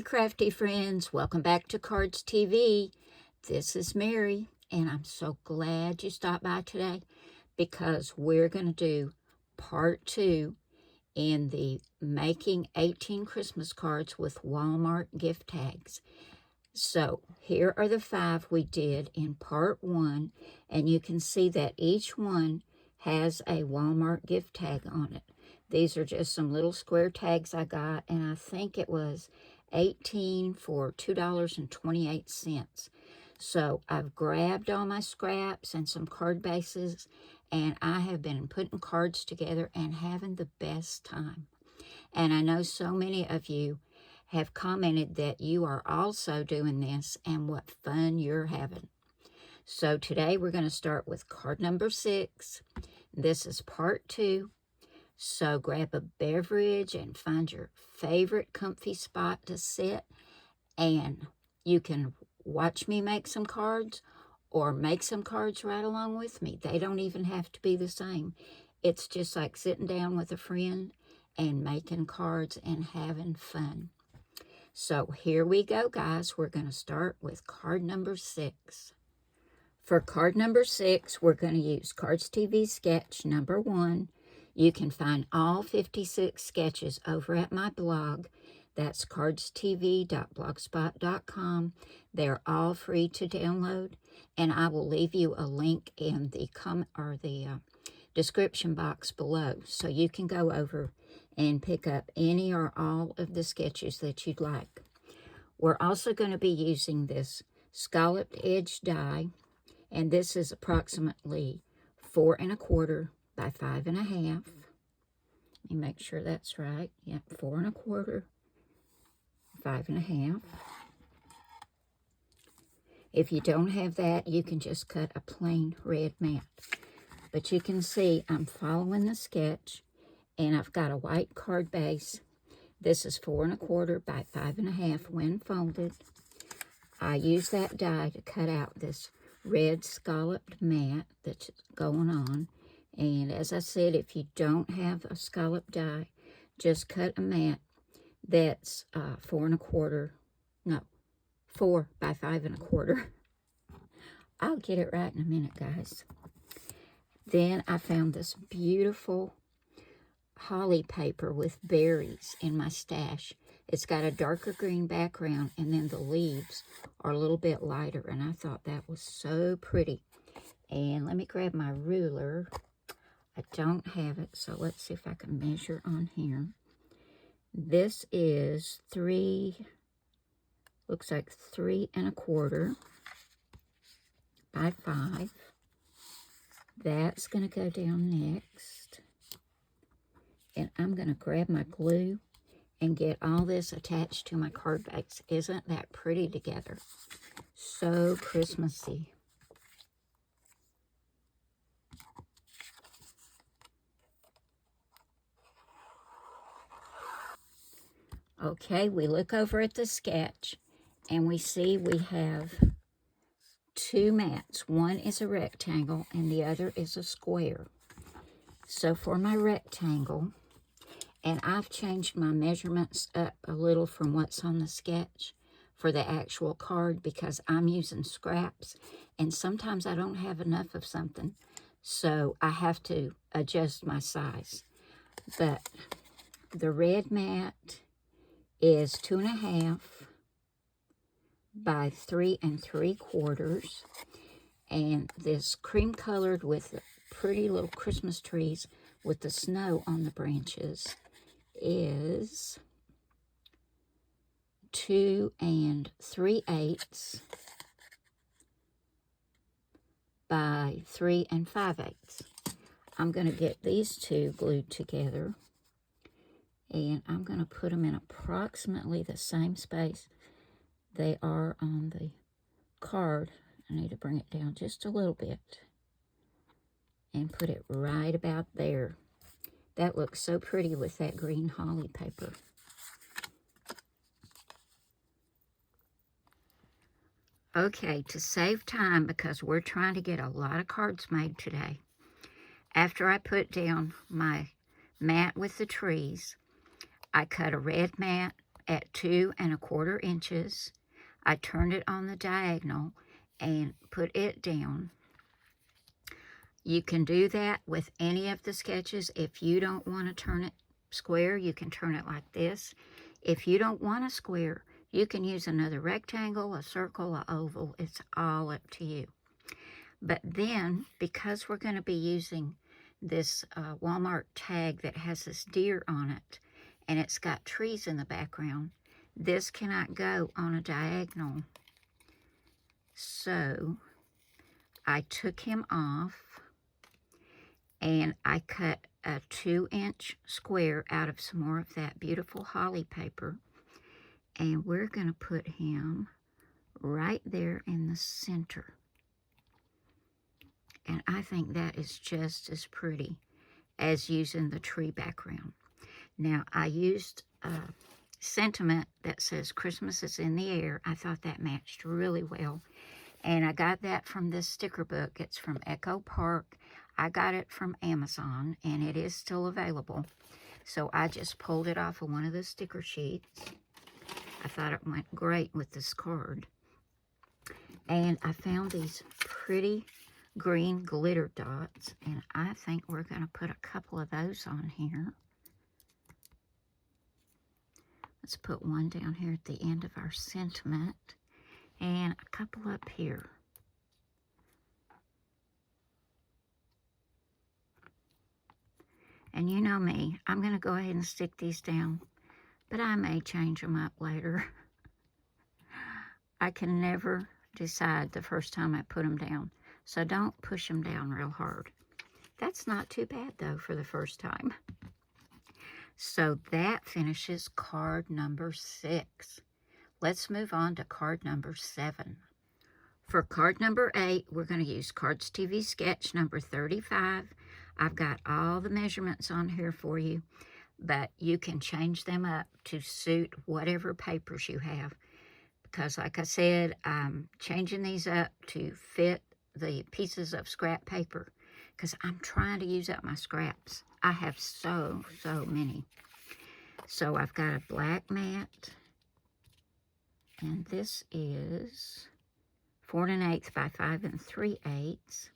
crafty friends, welcome back to Cardz TV. This is Mary, and I'm so glad you stopped by today because we're going to do part 2 in the Making 18 Christmas Cards with Walmart gift tags. So here are the 5 we did in part 1, and you can see that each one has a Walmart gift tag on it. These are just some little square tags I got, and I think it was 18 for $2.28. So I've grabbed all my scraps and some card bases, and I have been putting cards together and having the best time. And I know so many of you have commented that you are also doing this and what fun you're having. So today we're going to start with card number 6. This is part 2. So grab a beverage and find your favorite comfy spot to sit, and you can watch me make some cards or make some cards right along with me. They don't even have to be the same. It's just like sitting down with a friend and making cards and having fun. So here we go, guys. We're going to start with card number 6. For card number 6, we're going to use Cardz TV Sketch number 1. You can find all 56 sketches over at my blog. That's cardstv.blogspot.com. They're all free to download, and I will leave you a link in the description box below, so you can go over and pick up any or all of the sketches that you'd like. We're also going to be using this scalloped edge die, and this is approximately 4 1/4 by 5 1/2. Let me make sure that's right. Yep, 4 1/4, 5 1/2. If you don't have that, you can just cut a plain red mat. But you can see I'm following the sketch, and I've got a white card base. This is 4 1/4 by 5 1/2 when folded. I use that die to cut out this red scalloped mat that's going on. And as I said, if you don't have a scallop die, just cut a mat that's 4 by 5 1/4. I'll get it right in a minute, guys. Then I found this beautiful holly paper with berries in my stash. It's got a darker green background, and then the leaves are a little bit lighter, and I thought that was so pretty. And let me grab my ruler. I don't have it, so let's see if I can measure on here. This is looks like 3 1/4 by 5. That's going to go down next. And I'm going to grab my glue and get all this attached to my card base. Isn't that pretty together? So Christmassy. Okay, we look over at the sketch, and we see we have 2 mats. One is a rectangle, and the other is a square. So for my rectangle, and I've changed my measurements up a little from what's on the sketch for the actual card because I'm using scraps, and sometimes I don't have enough of something, so I have to adjust my size. But the red mat is 2 1/2 by 3 3/4, and this cream colored with pretty little Christmas trees with the snow on the branches is 2 3/8 by 3 5/8. I'm going to get these two glued together, and I'm going to put them in approximately the same space they are on the card. I need to bring it down just a little bit and put it right about there. That looks so pretty with that green holly paper. Okay, to save time, because we're trying to get a lot of cards made today, after I put down my mat with the trees, I cut a red mat at 2¼ inches. I turned it on the diagonal and put it down. You can do that with any of the sketches. If you don't want to turn it square, you can turn it like this. If you don't want a square, you can use another rectangle, a circle, an oval. It's all up to you. But then, because we're going to be using this Walmart tag that has this deer on it, and it's got trees in the background, this cannot go on a diagonal. So I took him off, and I cut a 2-inch square out of some more of that beautiful holly paper, and we're going to put him right there in the center. And I think that is just as pretty as using the tree background. Now, I used a sentiment that says Christmas is in the air. I thought that matched really well. And I got that from this sticker book. It's from Echo Park. I got it from Amazon, and it is still available. So I just pulled it off of one of the sticker sheets. I thought it went great with this card. And I found these pretty green glitter dots, and I think we're going to put a couple of those on here. Let's put one down here at the end of our sentiment, and a couple up here. And you know me, I'm going to go ahead and stick these down, but I may change them up later. I can never decide the first time I put them down, so don't push them down real hard. That's not too bad, though, for the first time. So that finishes card number 6. Let's move on to card number 7. For card number 8, we're going to use Cardz TV Sketch number 35. I've got all the measurements on here for you, but you can change them up to suit whatever papers you have. Because like I said, I'm changing these up to fit the pieces of scrap paper, because I'm trying to use up my scraps. I have so many. So I've got a black mat, and this is 4 1/8 by 5 3/8.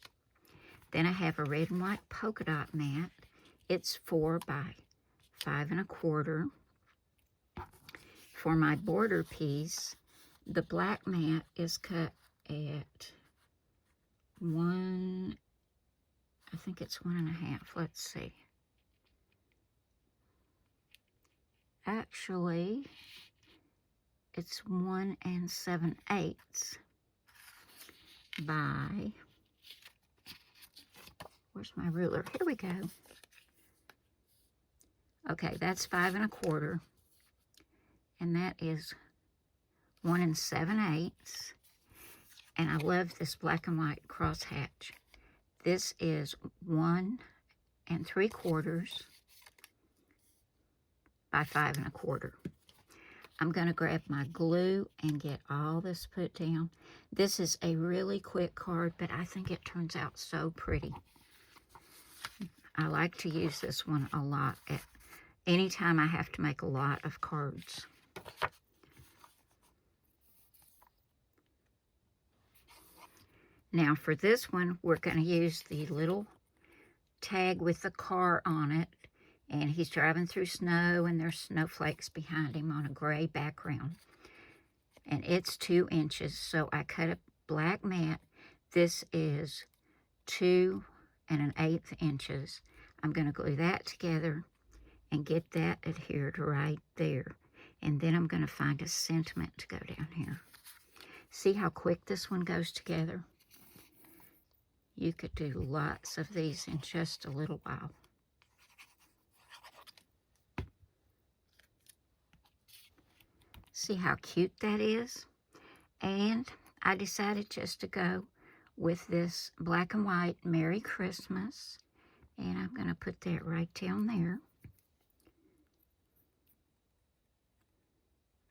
Then I have a red and white polka dot mat. It's 4 by 5 1/4. For my border piece, the black mat is cut at 1, I think it's 1 1/2. Let's see. Actually, it's 1 7/8 by, where's my ruler? Here we go. Okay, that's 5 1/4, and that is 1 7/8. And I love this black and white crosshatch. This is 1 3/4 by 5 1/4. I'm going to grab my glue and get all this put down. This is a really quick card, but I think it turns out so pretty. I like to use this one a lot at any time I have to make a lot of cards. Now for this one, we're going to use the little tag with the car on it. And he's driving through snow, and there's snowflakes behind him on a gray background. And it's 2 inches, so I cut a black mat. This is 2 1/8 inches. I'm going to glue that together and get that adhered right there. And then I'm going to find a sentiment to go down here. See how quick this one goes together? You could do lots of these in just a little while. See how cute that is? And I decided just to go with this black and white Merry Christmas. And I'm going to put that right down there.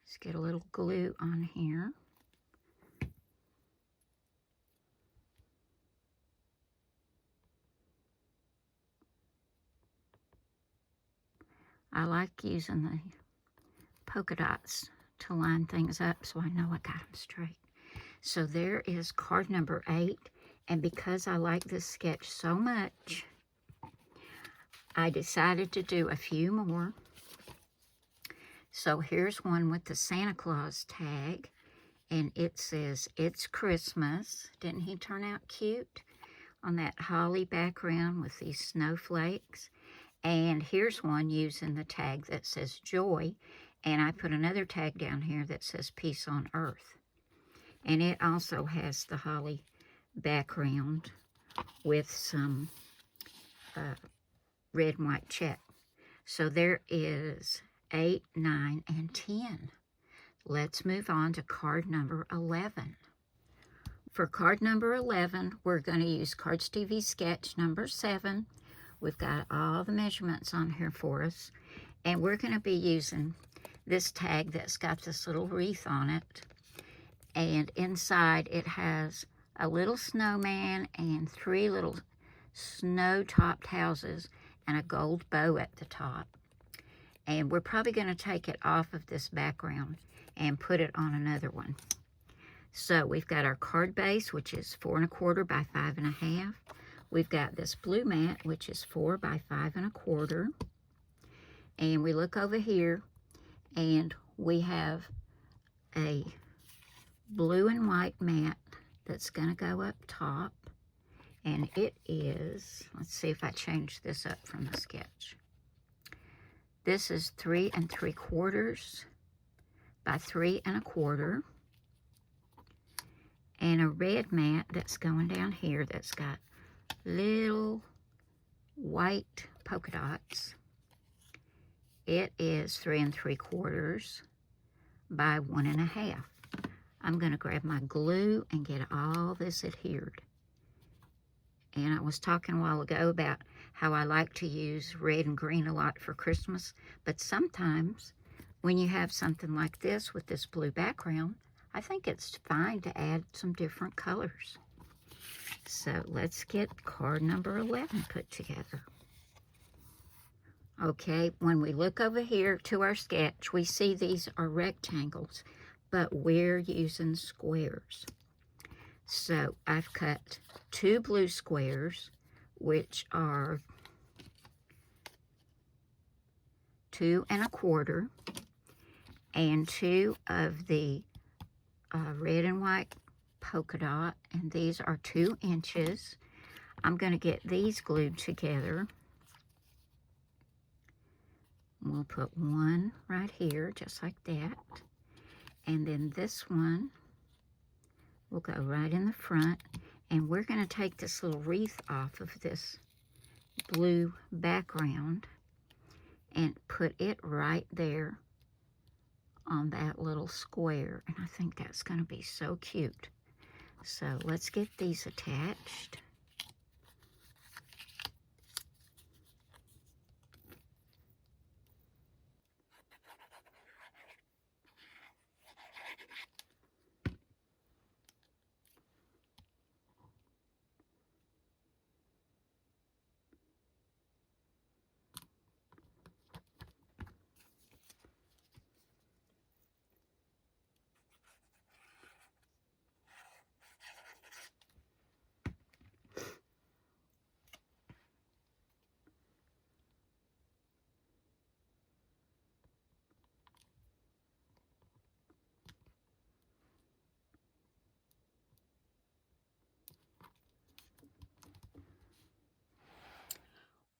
Let's get a little glue on here. I like using the polka dots to line things up so I know I got them straight. So there is card number 8, and because I like this sketch so much, I decided to do a few more. So here's one with the Santa Claus tag, and it says, "It's Christmas." Didn't he turn out cute on that holly background with these snowflakes? And here's one using the tag that says "Joy," and I put another tag down here that says "Peace on Earth." And it also has the holly background with some red and white check. So there is 8, 9, and 10. Let's move on to card number 11. For card number 11, we're going to use Cardz TV Sketch number 7. We've got all the measurements on here for us. And we're going to be using this tag that's got this little wreath on it. And inside it has a little snowman and 3 little snow-topped houses and a gold bow at the top. And we're probably going to take it off of this background and put it on another one. So we've got our card base, which is 4 1/4 by 5 1/2. We've got this blue mat, which is 4 by 5 1/4. And we look over here, and we have a blue and white mat that's going to go up top. And it is, let's see if I change this up from the sketch. This is 3 3/4 by 3 1/4. And a red mat that's going down here that's got little white polka dots. It is 3 3/4 by 1 1/2. I'm going to grab my glue and get all this adhered. And I was talking a while ago about how I like to use red and green a lot for Christmas, but sometimes when you have something like this with this blue background, I think it's fine to add some different colors. So let's get card number 11 put together. Okay, when we look over here to our sketch, we see these are rectangles, but we're using squares. So I've cut 2 blue squares, which are 2 1/4, and 2 of the red and white polka dot, and these are 2 inches. I'm going to get these glued together. We'll put one right here, just like that. And then this one will go right in the front. And we're going to take this little wreath off of this blue background and put it right there on that little square. And I think that's going to be so cute. So let's get these attached.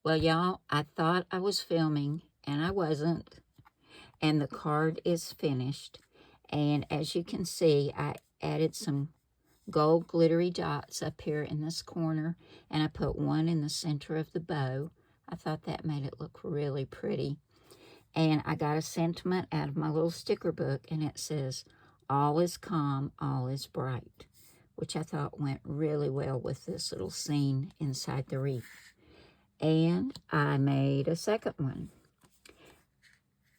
Well, y'all, I thought I was filming, and I wasn't. And the card is finished. And as you can see, I added some gold glittery dots up here in this corner, and I put one in the center of the bow. I thought that made it look really pretty. And I got a sentiment out of my little sticker book, and it says, "All is calm, all is bright," which I thought went really well with this little scene inside the wreath. And I made a second one.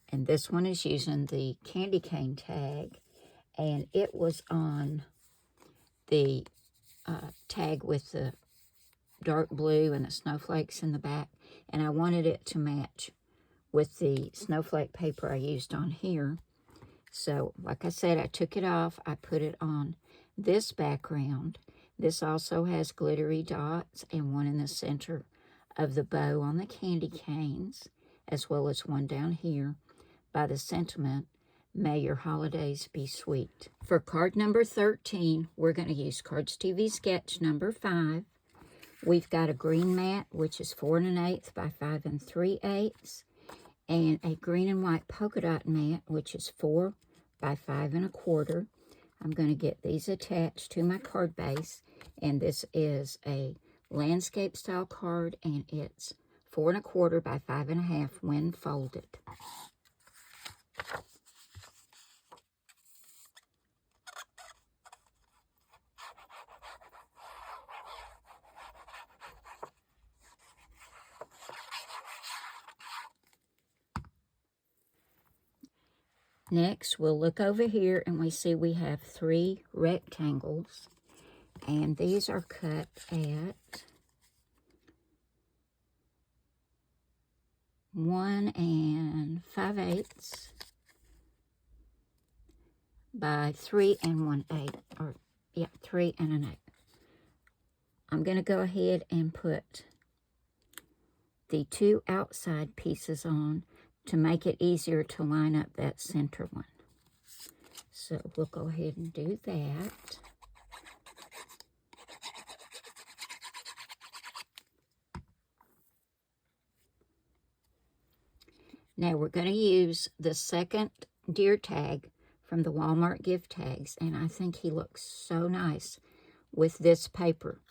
And this one is using the candy cane tag. And it was on the tag with the dark blue and the snowflakes in the back. And I wanted it to match with the snowflake paper I used on here. So, like I said, I took it off. I put it on this background. This also has glittery dots and one in the center of the bow on the candy canes, as well as one down here by the sentiment, "May your holidays be sweet." For card number 13, we're going to use Cardz TV Sketch number 5. We've got a green mat, which is 4 1/8 by 5 3/8, and a green and white polka dot mat, which is 4 by 5 1/4. I'm going to get these attached to my card base, and this is a landscape style card, and it's 4 1/4 by 5 1/2 when folded. Next, we'll look over here and we see we have 3 rectangles, and these are cut at 1 5/8 by 3 1/8, or yeah, 3 1/8. I'm going to go ahead and put the 2 outside pieces on to make it easier to line up that center one. So we'll go ahead and do that. Now we're going to use the second deer tag from the Walmart gift tags, and I think he looks so nice with this paper.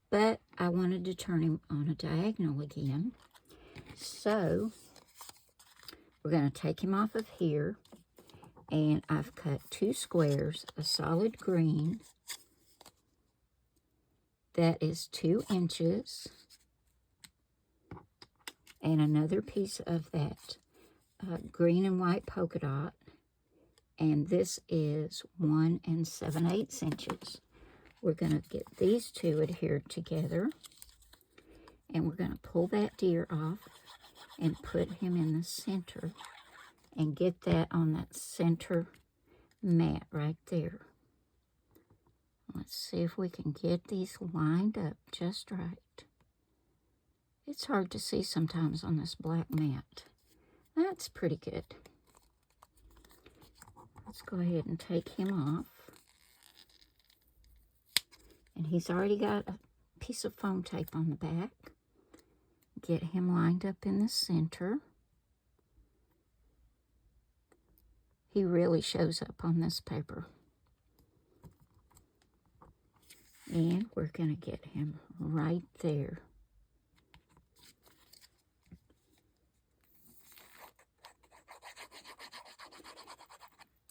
But I wanted to turn him on a diagonal again. So we're going to take him off of here, and I've cut 2 squares, a solid green that is 2 inches, and another piece of that green and white polka dot, and this is 1 7/8 inches. We're going to get these 2 adhered together, and we're going to pull that deer off and put him in the center and get that on that center mat right there. Let's see if we can get these lined up just right. It's hard to see sometimes on this black mat. That's pretty good. Let's go ahead and take him off. And he's already got a piece of foam tape on the back. Get him lined up in the center. He really shows up on this paper. And we're going to get him right there.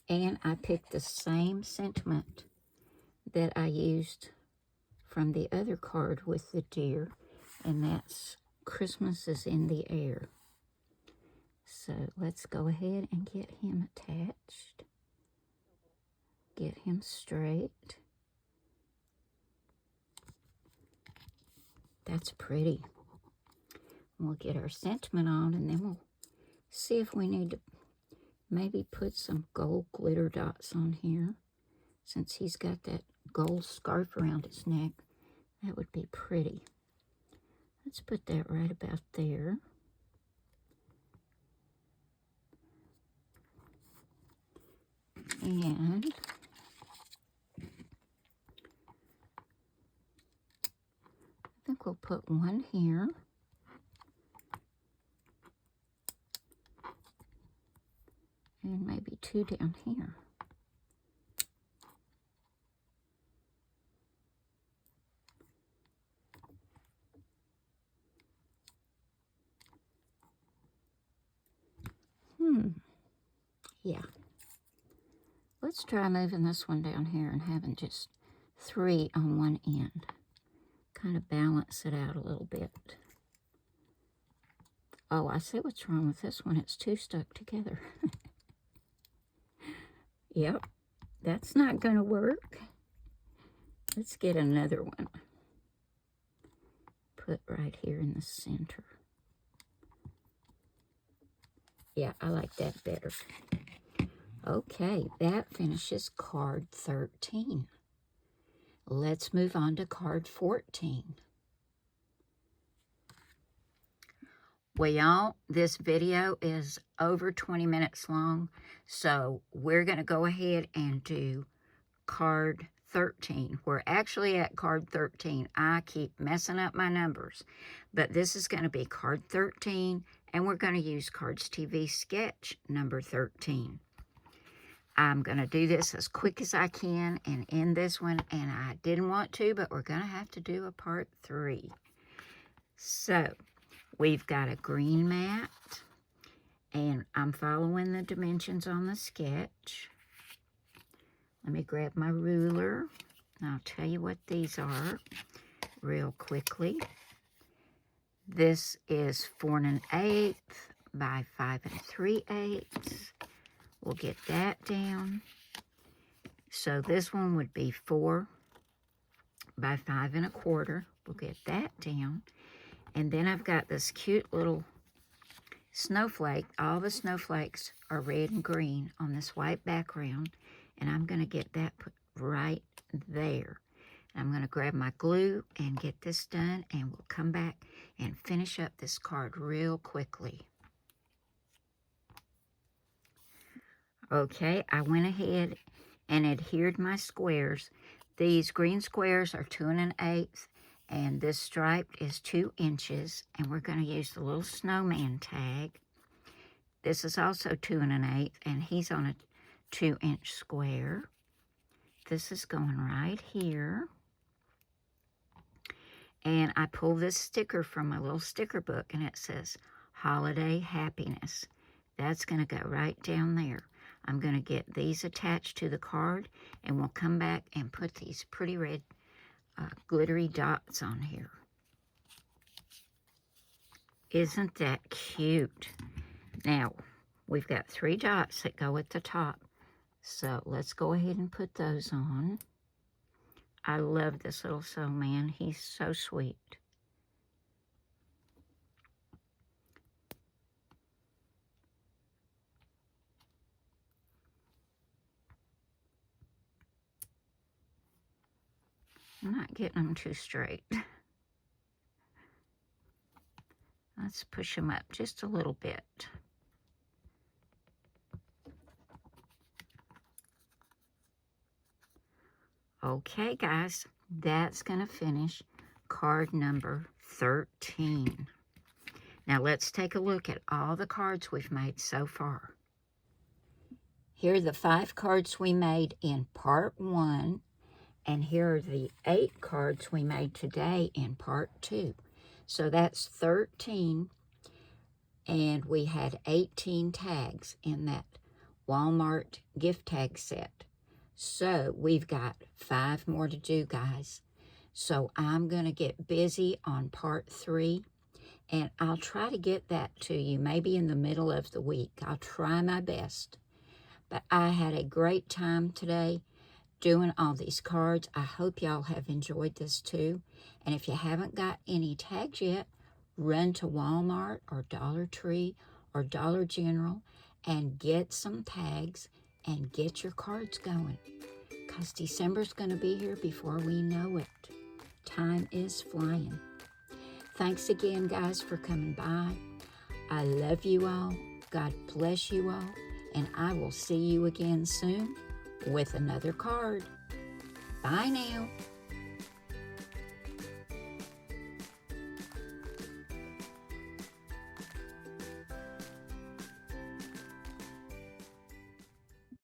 And I picked the same sentiment that I used from the other card with the deer, and that's "Christmas is in the air." So let's go ahead and get him attached. Get him straight. That's pretty. We'll get our sentiment on, and then we'll see if we need to maybe put some gold glitter dots on here. Since he's got that gold scarf around his neck, that would be pretty. Let's put that right about there. And I think we'll put one here. And maybe 2 down here. Yeah. Let's try moving this one down here and having just 3 on one end. Kind of balance it out a little bit. Oh, I see what's wrong with this one. It's too stuck together. Yep, that's not going to work. Let's get another one. Put right here in the center. Yeah, I like that better. Okay, that finishes card 13. Let's move on to card 14. Well, y'all, this video is over 20 minutes long, so we're going to go ahead and do card 13. We're actually at card 13. I keep messing up my numbers, but this is going to be card 13, and we're going to use Cardz TV Sketch number 13. I'm going to do this as quick as I can and end this one, and I didn't want to, but we're going to have to do a part 3. So, we've got a green mat, and I'm following the dimensions on the sketch. Let me grab my ruler, and I'll tell you what these are real quickly. This is 4 1/8 by 5 3/8. We'll get that down. So this one would be 4 by 5 1/4. We'll get that down. And then I've got this cute little snowflake. All the snowflakes are red and green on this white background. And I'm going to get that put right there. I'm going to grab my glue and get this done. And we'll come back and finish up this card real quickly. Okay, I went ahead and adhered my squares. These green squares are 2 1/8, and this striped is 2 inches, and we're going to use the little snowman tag. This is also 2 1/8, and he's on a 2-inch square. This is going right here. And I pull this sticker from my little sticker book, and it says, Holiday Happiness. That's going to go right down there. I'm going to get these attached to the card, and we'll come back and put these pretty red glittery dots on here. Isn't that cute? Now, we've got 3 dots that go at the top. So let's go ahead and put those on. I love this little snowman. He's so sweet. I'm not getting them too straight. Let's push them up just a little bit. Okay, guys, that's going to finish card number 13. Now, let's take a look at all the cards we've made so far. Here are the 5 cards we made in part 1, and here are the 8 cards we made today in part 2. So that's 13, and we had 18 tags in that Walmart gift tag set. So we've got 5 more to do, guys. So I'm going to get busy on part 3, and I'll try to get that to you maybe in the middle of the week. I'll try my best. But I had a great time today doing all these cards. I hope y'all have enjoyed this too. And if you haven't got any tags yet, run to Walmart or Dollar Tree or Dollar General and get some tags and get your cards going, because December's going to be here before we know it. Time is flying. Thanks again, guys, for coming by. I love you all. God bless you all. And I will see you again soon with another card. Bye now.